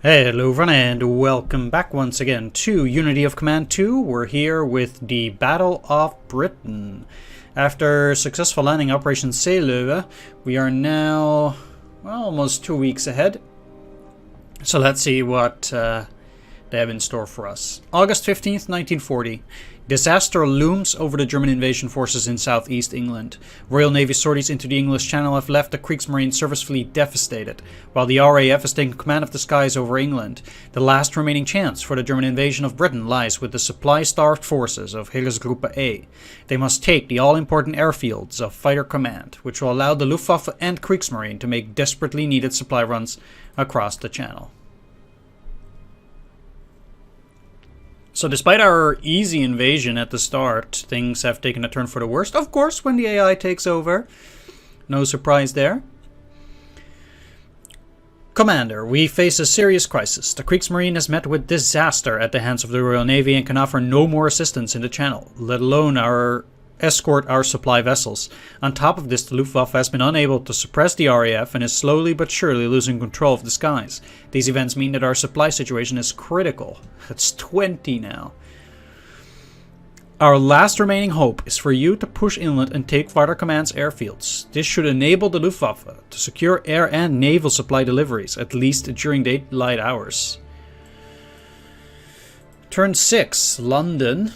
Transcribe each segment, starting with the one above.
Hello everyone and welcome back once again to Unity of Command 2. We're here with the Battle of Britain. After successful landing Operation Seelöwe, we are now almost 2 weeks ahead. So let's see what they have in store for us. August 15th, 1940. Disaster looms over the German invasion forces in southeast England. Royal Navy sorties into the English Channel have left the Kriegsmarine surface fleet devastated, while the RAF has taken command of the skies over England. The last remaining chance for the German invasion of Britain lies with the supply-starved forces of Heeresgruppe A. They must take the all-important airfields of Fighter Command, which will allow the Luftwaffe and Kriegsmarine to make desperately needed supply runs across the Channel. So despite our easy invasion at the start, things have taken a turn for the worst. Of course, when the AI takes over. No surprise there. Commander, we face a serious crisis. The Kriegsmarine has met with disaster at the hands of the Royal Navy and can offer no more assistance in the Channel, let alone escort our supply vessels. On top of this, the Luftwaffe has been unable to suppress the RAF and is slowly but surely losing control of the skies. These events mean that our supply situation is critical. It's 20 now. Our last remaining hope is for you to push inland and take Fighter Command's airfields. This should enable the Luftwaffe to secure air and naval supply deliveries, at least during daylight hours. Turn 6, London.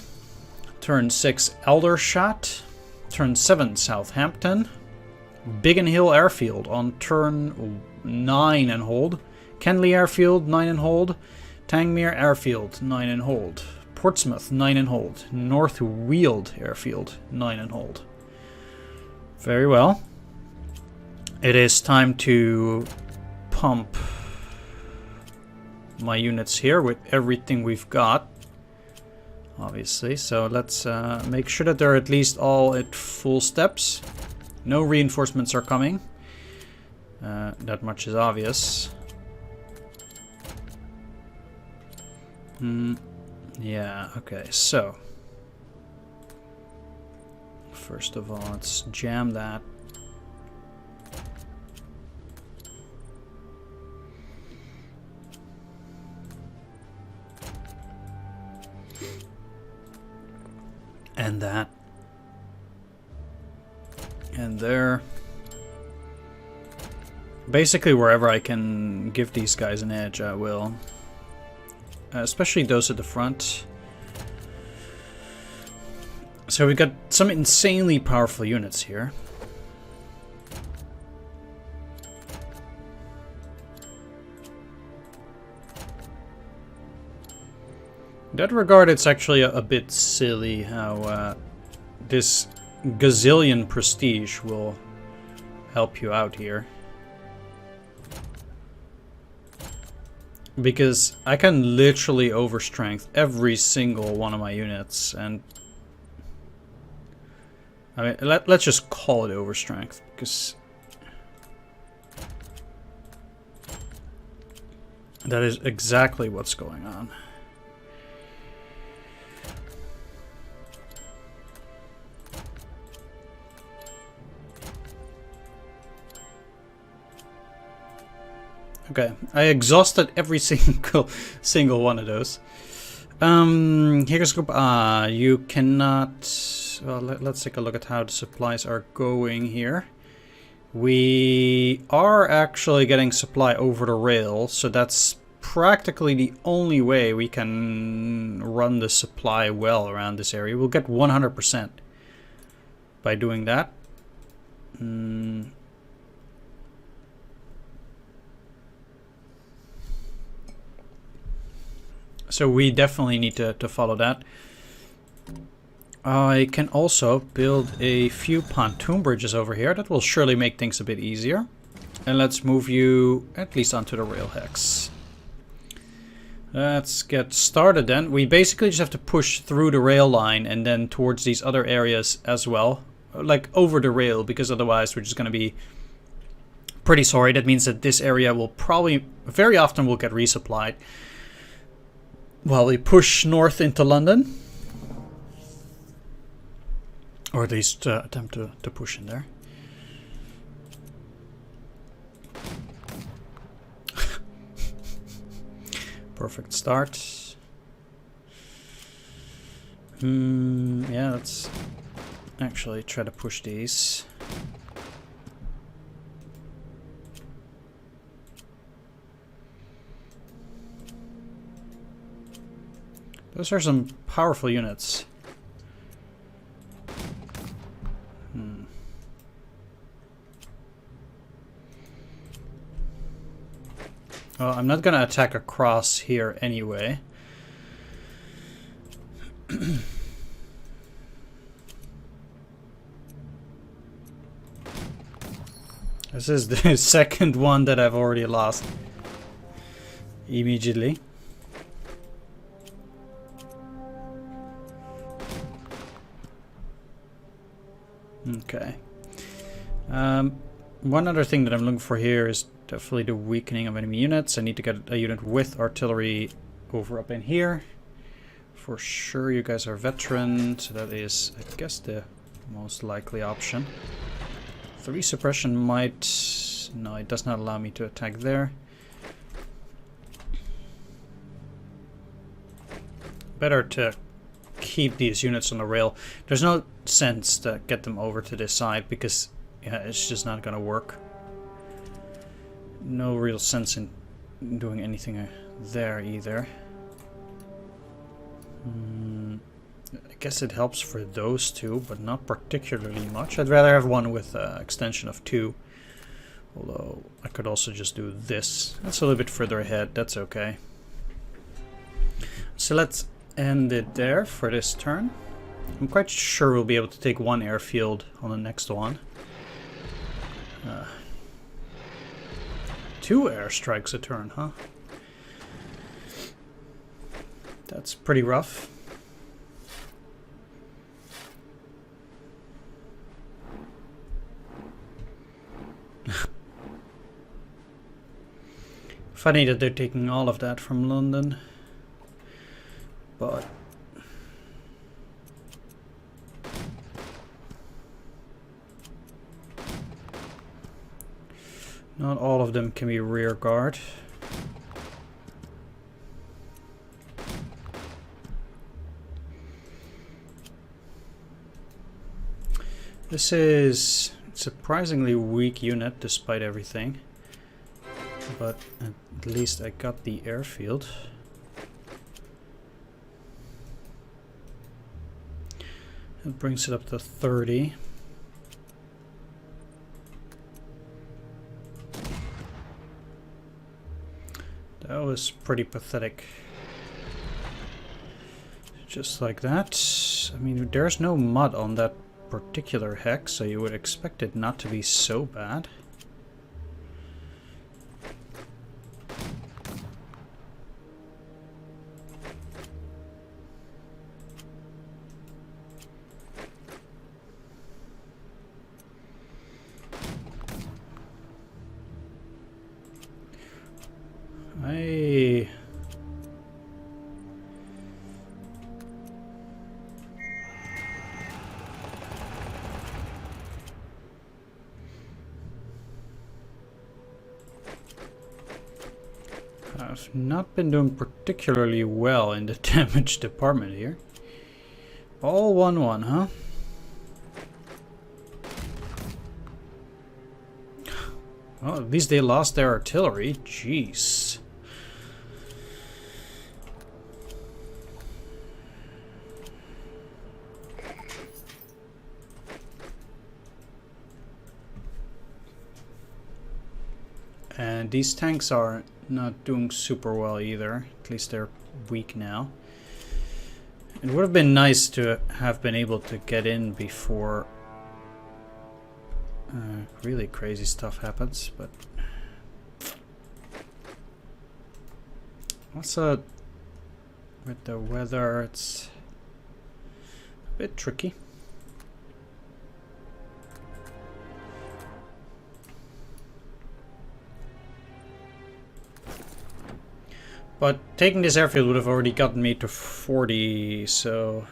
Turn 6, Aldershot. Turn 7, Southampton. Biggin Hill Airfield on turn 9 and hold. Kenley Airfield, 9 and hold. Tangmere Airfield, 9 and hold. Portsmouth, 9 and hold. North Weald Airfield, 9 and hold. Very well. It is time to pump my units here with everything we've got. Obviously, so let's make sure that they're at least all at full steps. No reinforcements are coming. That much is obvious. Yeah, okay, so first of all, let's jam that. And that. And there. Basically, wherever I can give these guys an edge, I will. Especially those at the front. So we've got some insanely powerful units here. In that regard, it's actually a bit silly how this gazillion prestige will help you out here. Because I can literally overstrength every single one of my units, and I mean, let's just call it overstrength, because that is exactly what's going on. Okay, I exhausted every single one of those. Heeresgruppe A, you cannot. Well, let's take a look at how the supplies are going here. We are actually getting supply over the rail, so that's practically the only way we can run the supply well around this area. We'll get 100% by doing that. So we definitely need to follow that. I can also build a few pontoon bridges over here. That will surely make things a bit easier. And let's move you at least onto the rail hex. Let's get started then. We basically just have to push through the rail line and then towards these other areas as well. Like over the rail, because otherwise we're just going to be pretty sorry. That means that this area will probably, very often will get resupplied. While we push north into London. Or at least attempt to push in there. Perfect start. Yeah, let's actually try to push these. Those are some powerful units. Well, I'm not gonna attack across here anyway. This is the second one that I've already lost immediately. Okay. One other thing that I'm looking for here is definitely the weakening of enemy units. I need to get a unit with artillery over up in here. For sure, you guys are veteran, so that is, I guess, the most likely option. 3 suppression might... No, it does not allow me to attack there. Better to keep these units on the rail. There's no sense to get them over to this side because, yeah, it's just not gonna work. No real sense in doing anything there either. I guess it helps for those two, but not particularly much. I'd rather have one with extension of 2. Although I could also just do this. That's a little bit further ahead. That's okay. So let's end it there for this turn. I'm quite sure we'll be able to take 1 airfield on the next one. 2 airstrikes a turn, huh? That's pretty rough. Funny that they're taking all of that from London, but not all of them can be rear guard. This is a surprisingly weak unit despite everything, but at least I got the airfield. That brings it up to 30. That was pretty pathetic. Just like that. I mean, there's no mud on that particular hex, so you would expect it not to be so bad. I've not been doing particularly well in the damage department here. All 1-1, huh? Well, at least they lost their artillery. Jeez. And these tanks are not doing super well either. At least they're weak now. It would have been nice to have been able to get in before really crazy stuff happens, but also with the weather it's a bit tricky. But taking this airfield would have already gotten me to 40, so...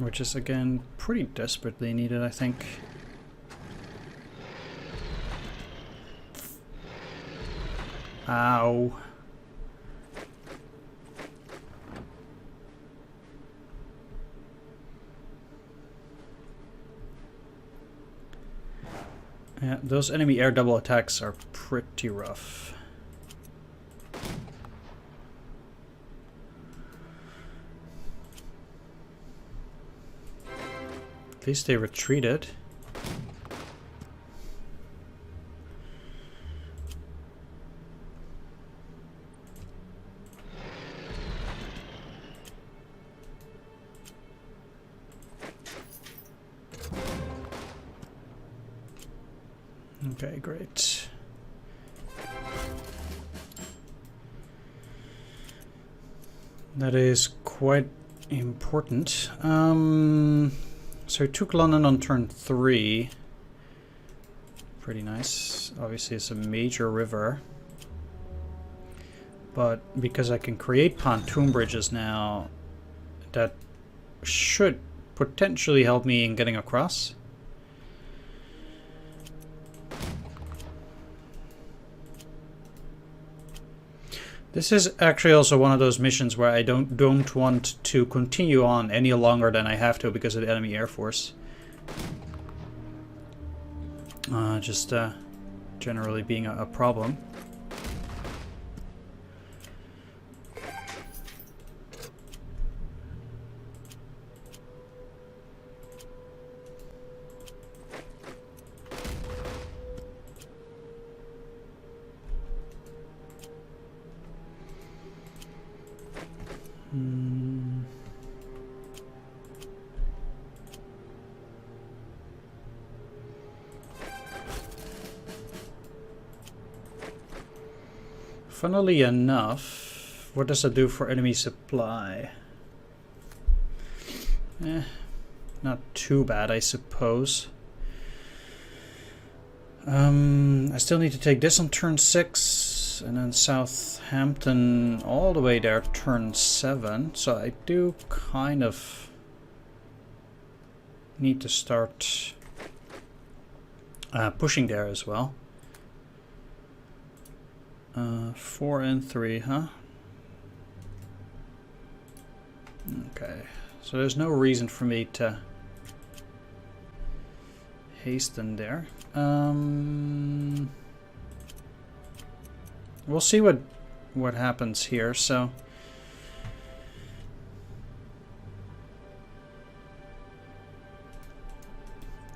which is again pretty desperately needed, I think. Ow. Yeah, those enemy air double attacks are pretty rough. At least they retreated. Okay, great. That is quite important. So took London on turn 3. Pretty nice. Obviously it's a major river. But because I can create pontoon bridges now, that should potentially help me in getting across. This is actually also one of those missions where I don't want to continue on any longer than I have to because of the enemy air force. Just generally being a problem. Funnily enough, what does that do for enemy supply? Not too bad, I suppose. I still need to take this on turn 6, and then Southampton all the way there turn 7. So I do kind of need to start pushing there as well. 4 and 3, huh? Okay, so there's no reason for me to hasten there. We'll see what happens here. So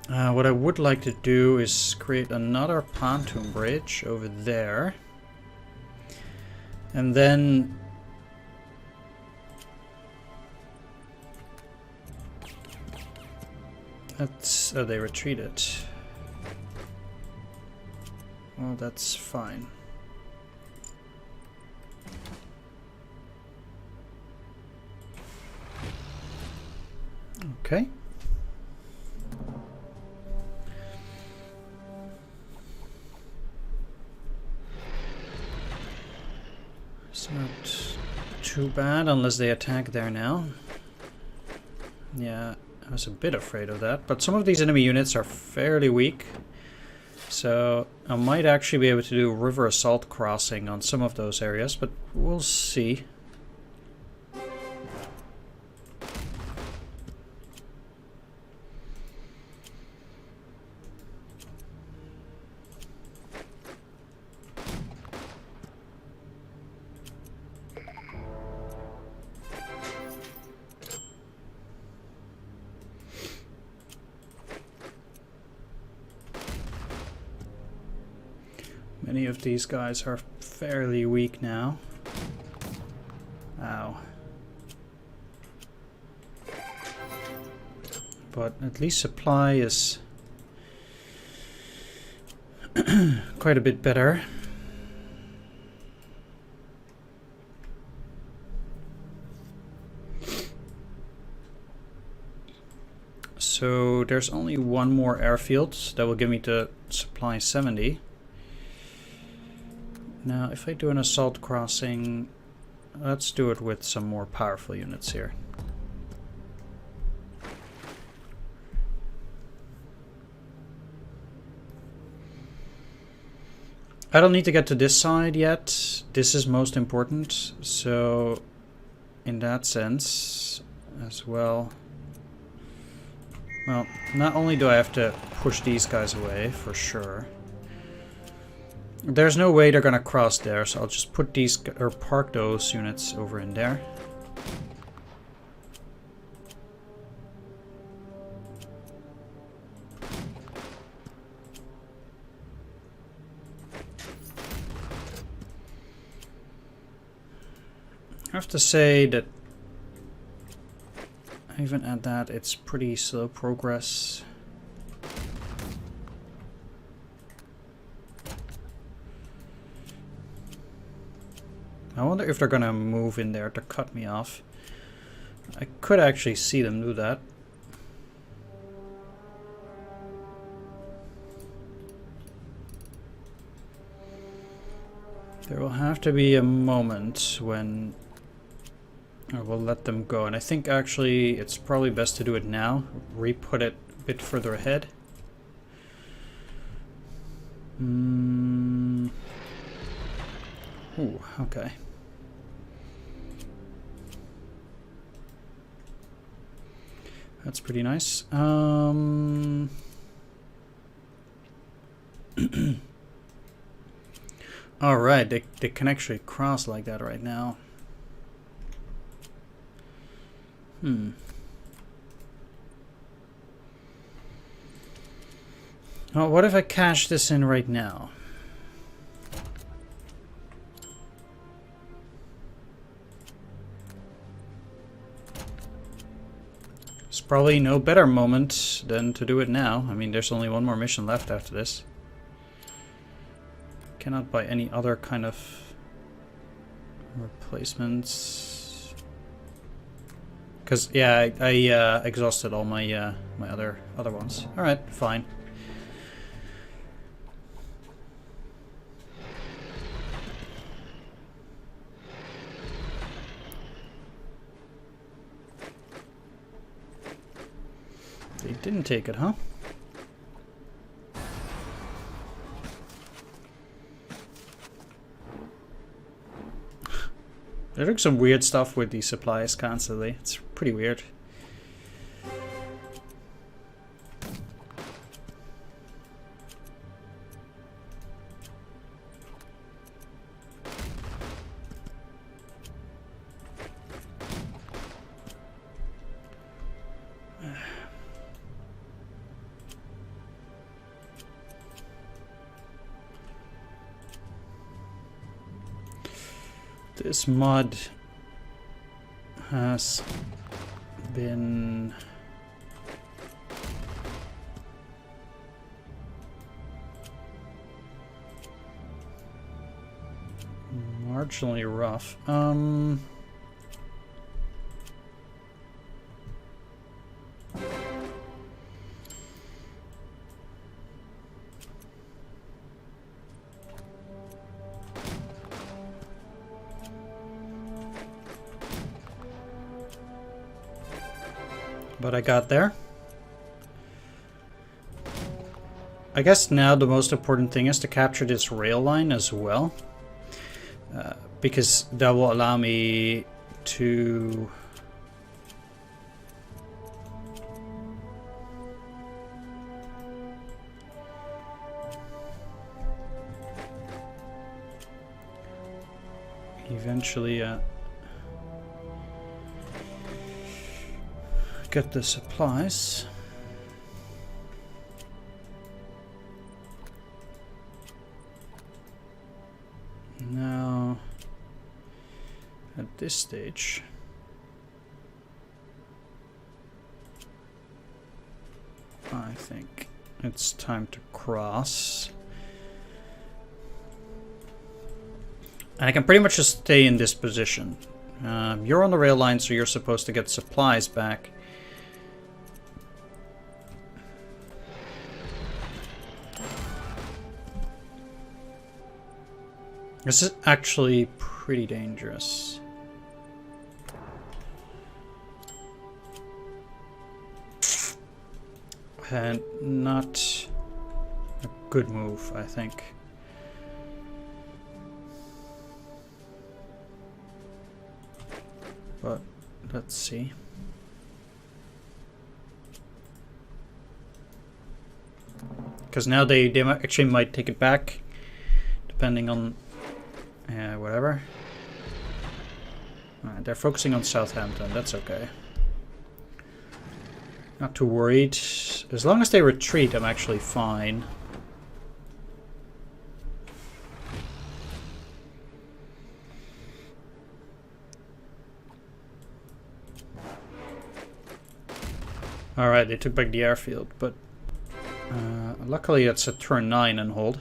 what I would like to do is create another pontoon bridge over there. And then that's... oh, they retreated. Well, that's fine. Okay. It's not too bad unless they attack there now. Yeah, I was a bit afraid of that. But some of these enemy units are fairly weak. So I might actually be able to do river assault crossing on some of those areas, but we'll see. Many of these guys are fairly weak now. Ow. But at least supply is quite a bit better. So there's only one more airfield that will give me the supply 70. Now, if I do an assault crossing, let's do it with some more powerful units here. I don't need to get to this side yet. This is most important. So in that sense as well. Well, not only do I have to push these guys away for sure. There's no way they're gonna cross there, so I'll just put these or park those units over in there. I have to say that even at that, it's pretty slow progress. I wonder if they're gonna move in there to cut me off. I could actually see them do that. There will have to be a moment when I will let them go, and I think actually it's probably best to do it now. Re-put it a bit further ahead. Ooh, okay. That's pretty nice. Alright, they can actually cross like that right now. Well, what if I cash this in right now? There's probably no better moment than to do it now. I mean, there's only one more mission left after this. Cannot buy any other kind of replacements. Because, yeah, I exhausted all my my other ones. Alright, fine. They didn't take it, huh? They're doing some weird stuff with these supplies constantly. It's pretty weird. This mod has been marginally rough. But I got there. I guess now the most important thing is to capture this rail line as well. Because that will allow me to eventually get the supplies. Now, at this stage, I think it's time to cross. And I can pretty much just stay in this position. You're on the rail line, so you're supposed to get supplies back. This is actually pretty dangerous. And not a good move, I think. but let's see. Because now they actually might take it back, depending on whatever. They're focusing on Southampton, that's okay. Not too worried. As long as they retreat, I'm actually fine. Alright, they took back the airfield, but luckily it's a turn 9 and hold.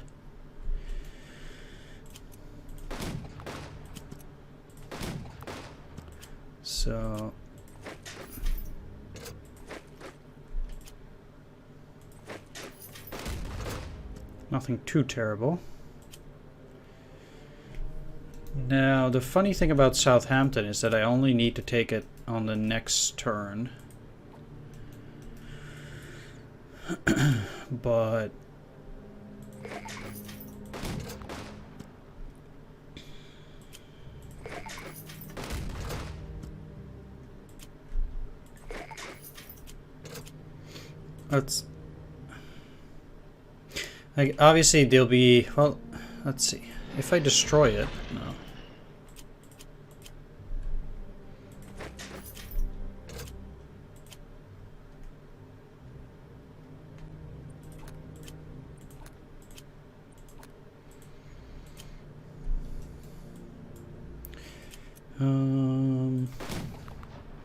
So nothing too terrible. Now the funny thing about Southampton is that I only need to take it on the next turn. But let's like obviously they'll be, well, let's see. If I destroy it, no.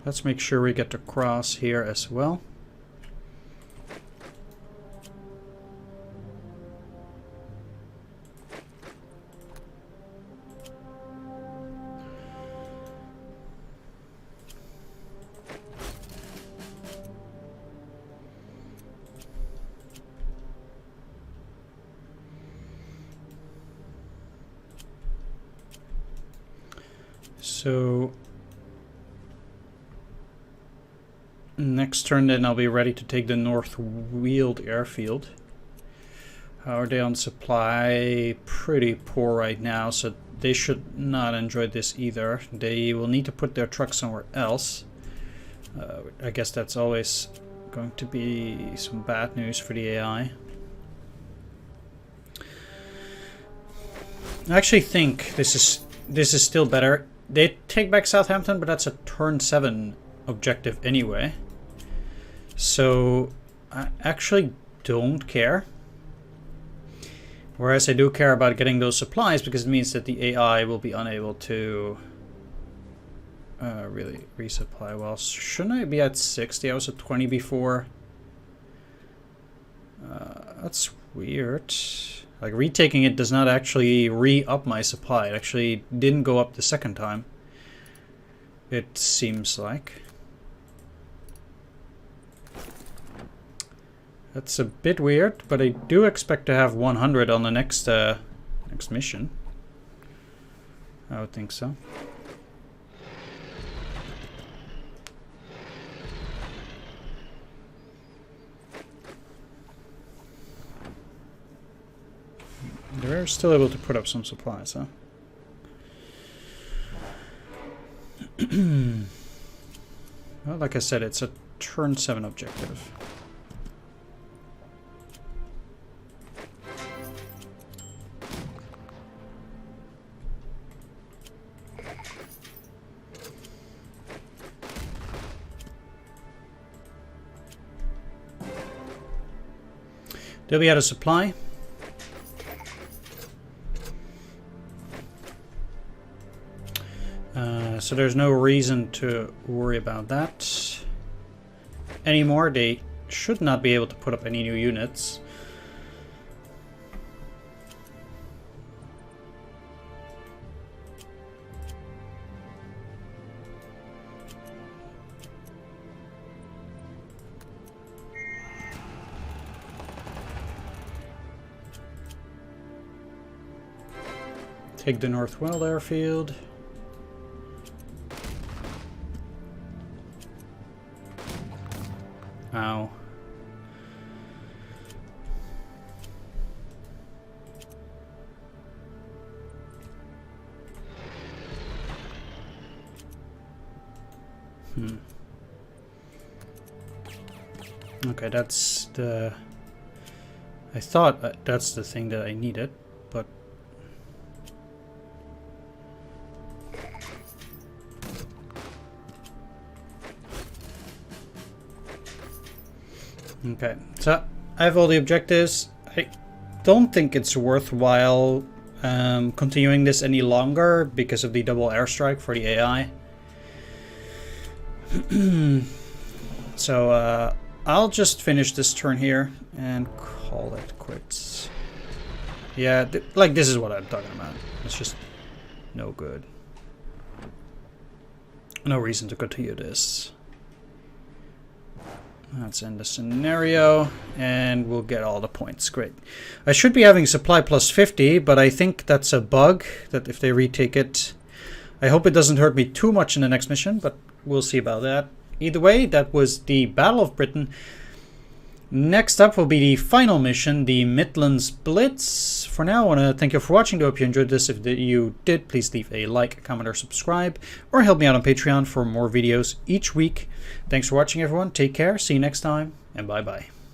Let's make sure we get to cross here as well. So next turn then I'll be ready to take the North Weald airfield. How are they on supply? Pretty poor right now, so they should not enjoy this either. They will need to put their trucks somewhere else. I guess that's always going to be some bad news for the AI. I actually think this is still better. They take back Southampton, but that's a turn 7 objective anyway. So I actually don't care. Whereas I do care about getting those supplies because it means that the AI will be unable to really resupply. Well, shouldn't I be at 60? I was at 20 before. That's weird. Like, retaking it does not actually re-up my supply. It actually didn't go up the second time. It seems like. That's a bit weird, but I do expect to have 100 on the next next mission. I would think so. They're still able to put up some supplies, huh? Well, like I said, it's a turn 7 objective. They'll be out of supply. So there's no reason to worry about that anymore. They should not be able to put up any new units. Take the North Weald airfield. Ow. Okay, that's the... I thought that's the thing that I needed, but... Okay, so I have all the objectives. I don't think it's worthwhile continuing this any longer because of the double airstrike for the AI. So I'll just finish this turn here and call it quits. Yeah, like this is what I'm talking about. It's just no good. No reason to continue this. Let's end the scenario, and we'll get all the points. Great. I should be having supply plus 50, but I think that's a bug, that if they retake it... I hope it doesn't hurt me too much in the next mission, but we'll see about that. Either way, that was the Battle of Britain. Next up will be the final mission, the Midlands Blitz. For now, I want to thank you for watching. I hope you enjoyed this. If you did, please leave a like, comment, or subscribe, or help me out on Patreon for more videos each week. Thanks for watching, everyone. Take care. See you next time, and bye-bye.